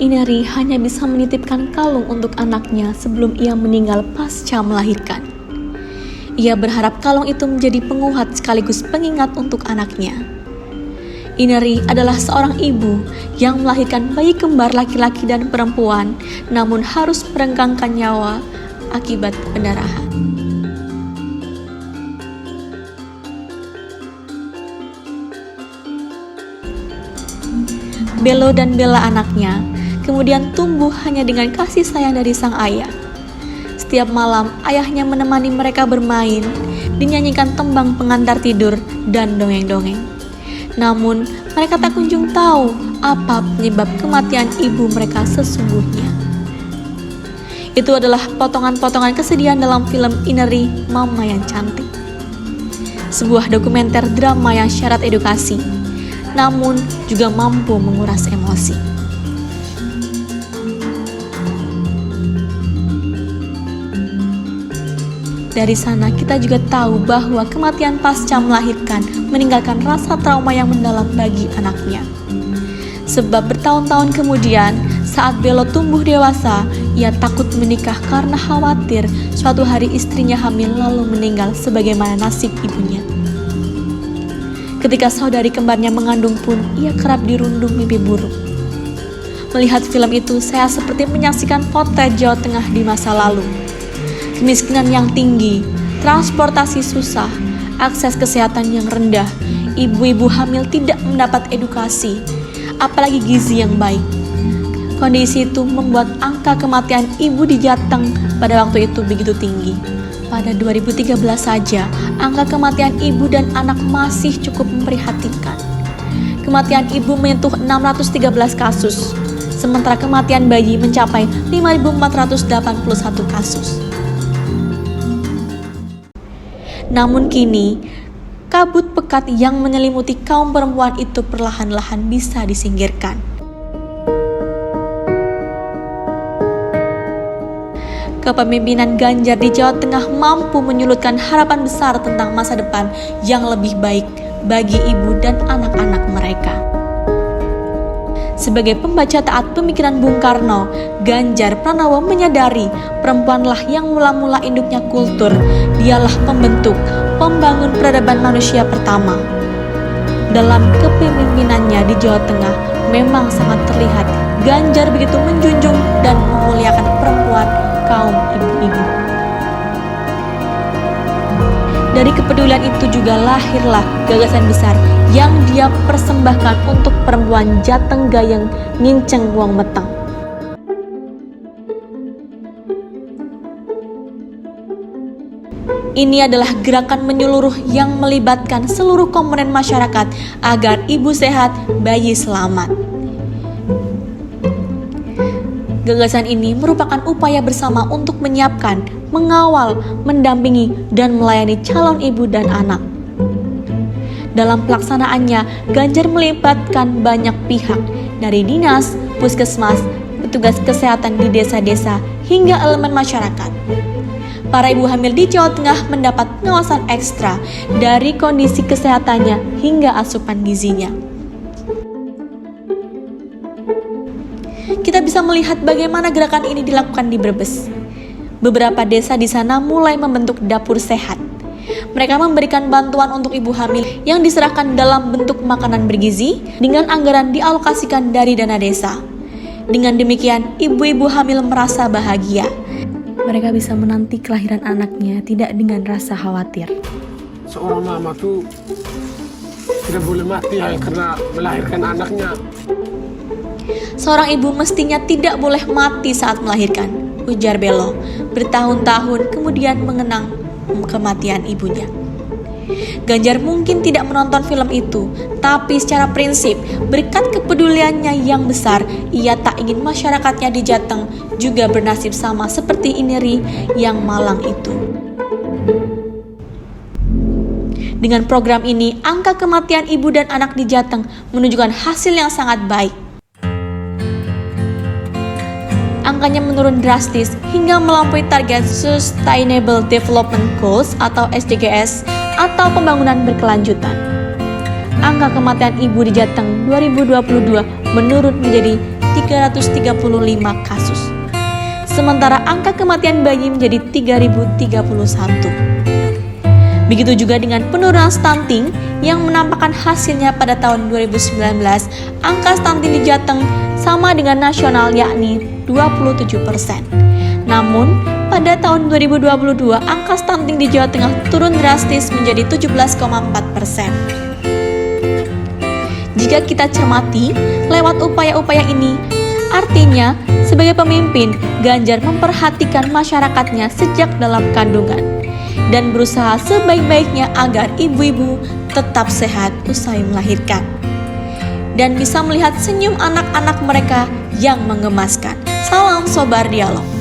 Ineri hanya bisa menitipkan kalung untuk anaknya sebelum ia meninggal pasca melahirkan. Ia berharap kalung itu menjadi penguat sekaligus pengingat untuk anaknya. Ineri adalah seorang ibu yang melahirkan bayi kembar laki-laki dan perempuan, namun harus merenggangkan nyawa akibat pendarahan. Bello dan Bella anaknya kemudian tumbuh hanya dengan kasih sayang dari sang ayah. Setiap malam ayahnya menemani mereka bermain, dinyanyikan tembang pengantar tidur dan dongeng-dongeng. Namun mereka tak kunjung tahu apa penyebab kematian ibu mereka sesungguhnya. Itu adalah potongan-potongan kesedihan dalam film Ineri, Mama yang Cantik. Sebuah dokumenter drama yang syarat edukasi, namun juga mampu menguras emosi. Dari sana kita juga tahu bahwa kematian pasca melahirkan meninggalkan rasa trauma yang mendalam bagi anaknya. Sebab bertahun-tahun kemudian saat Bello tumbuh dewasa, ia takut menikah karena khawatir suatu hari istrinya hamil lalu meninggal sebagaimana nasib ibunya. Ketika saudari kembarnya mengandung pun, ia kerap dirundung mimpi buruk. Melihat film itu, saya seperti menyaksikan potret Jawa Tengah di masa lalu. Kemiskinan yang tinggi, transportasi susah, akses kesehatan yang rendah, ibu-ibu hamil tidak mendapat edukasi, apalagi gizi yang baik. Kondisi itu membuat angka kematian ibu di Jateng pada waktu itu begitu tinggi. Pada 2013 saja, angka kematian ibu dan anak masih cukup memprihatinkan. Kematian ibu menyentuh 613 kasus, sementara kematian bayi mencapai 5.481 kasus. Namun kini, kabut pekat yang menyelimuti kaum perempuan itu perlahan-lahan bisa disingkirkan. Kepemimpinan Ganjar di Jawa Tengah mampu menyulutkan harapan besar tentang masa depan yang lebih baik bagi ibu dan anak-anak mereka. Sebagai pembaca taat pemikiran Bung Karno, Ganjar Pranowo menyadari perempuanlah yang mula-mula induknya kultur, dialah pembentuk, pembangun peradaban manusia pertama. Dalam kepemimpinannya di Jawa Tengah, memang sangat terlihat Ganjar begitu menjunjung dan memuliakan perempuan kaum ibu-ibu. Dari kepedulian itu juga lahirlah gagasan besar yang dia persembahkan untuk perempuan Jateng Gayeng Nginceng Wong Meteng. Ini adalah gerakan menyeluruh yang melibatkan seluruh komponen masyarakat agar ibu sehat, bayi selamat. Gagasan ini merupakan upaya bersama untuk menyiapkan, mengawal, mendampingi, dan melayani calon ibu dan anak. Dalam pelaksanaannya, Ganjar melibatkan banyak pihak, dari dinas, puskesmas, petugas kesehatan di desa-desa, hingga elemen masyarakat. Para ibu hamil di Jawa Tengah mendapat pengawasan ekstra dari kondisi kesehatannya hingga asupan gizinya. Kita bisa melihat bagaimana gerakan ini dilakukan di Brebes. Beberapa desa di sana mulai membentuk dapur sehat. Mereka memberikan bantuan untuk ibu hamil yang diserahkan dalam bentuk makanan bergizi dengan anggaran dialokasikan dari dana desa. Dengan demikian, ibu-ibu hamil merasa bahagia. Mereka bisa menanti kelahiran anaknya tidak dengan rasa khawatir. Seorang mama tuh tidak boleh mati hanya karena melahirkan anaknya. Seorang ibu mestinya tidak boleh mati saat melahirkan, ujar Bello, bertahun-tahun kemudian mengenang kematian ibunya. Ganjar mungkin tidak menonton film itu, tapi secara prinsip, berkat kepeduliannya yang besar, ia tak ingin masyarakatnya di Jateng juga bernasib sama seperti Ineri yang malang itu. Dengan program ini, angka kematian ibu dan anak di Jateng menunjukkan hasil yang sangat baik. Angkanya menurun drastis hingga melampaui target Sustainable Development Goals atau SDGs atau pembangunan berkelanjutan. Angka kematian ibu di Jateng 2022 menurun menjadi 3.335 kasus. Sementara angka kematian bayi menjadi 3.031. Begitu juga dengan penurunan stunting yang menampakkan hasilnya pada tahun 2019, angka stunting di Jateng sama dengan nasional yakni 27%. Namun, pada tahun 2022, angka stunting di Jawa Tengah turun drastis menjadi 17,4%. Jika kita cermati lewat upaya-upaya ini, artinya sebagai pemimpin, Ganjar memperhatikan masyarakatnya sejak dalam kandungan dan berusaha sebaik-baiknya agar ibu-ibu tetap sehat usai melahirkan dan bisa melihat senyum anak-anak mereka yang menggemaskan. Salam Sobar Dialog.